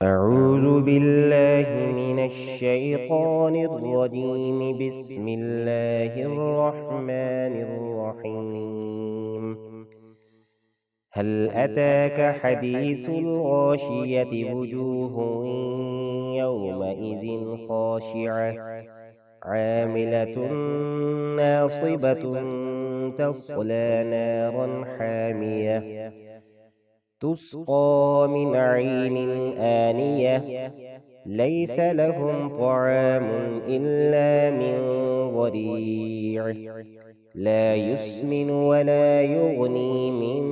أعوذ بالله من الشيطان الرجيم. بسم الله الرحمن الرحيم. هل أتاك حديث الغاشية؟ وجوه يومئذ خاشعة عاملة ناصبة تصلى نارا حامية تسقى من عين آنية ليس لهم طعام إلا من ضريع لا يسمن ولا يغني من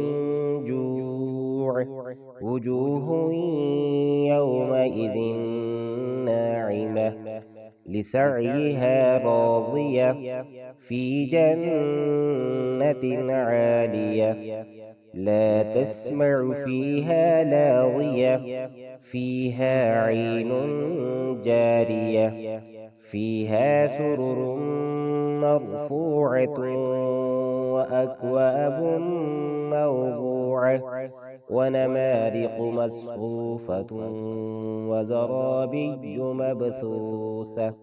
جوع. وجوه يومئذ ناعمة لسعيها راضية في جنة عالية لا تسمع فيها لاغية فيها عين جارية فيها سرر مرفوعة وأكواب موضوعة ونمارق مصفوفة وزرابي مبثوثة.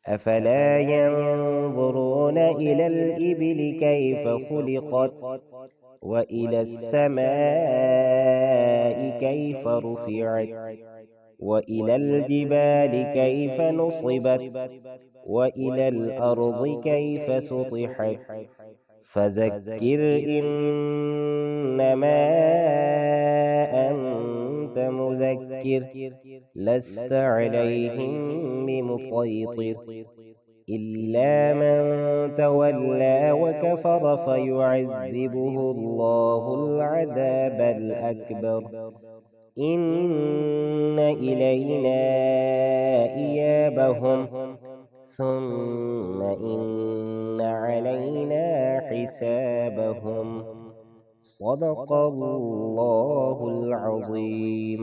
أفلا ينظرون إلى الإبل كيف خلقت وإلى السماء كيف رفعت وإلى الجبال كيف نصبت وإلى الأرض كيف سطحت. فذكر إنما أنت مذكر لست عليهم بمسيطر إلا من تولى وكفر فيعذبه الله العذاب الأكبر. إن إلينا إيابهم ثم إن علينا حسابهم. صدق الله العظيم.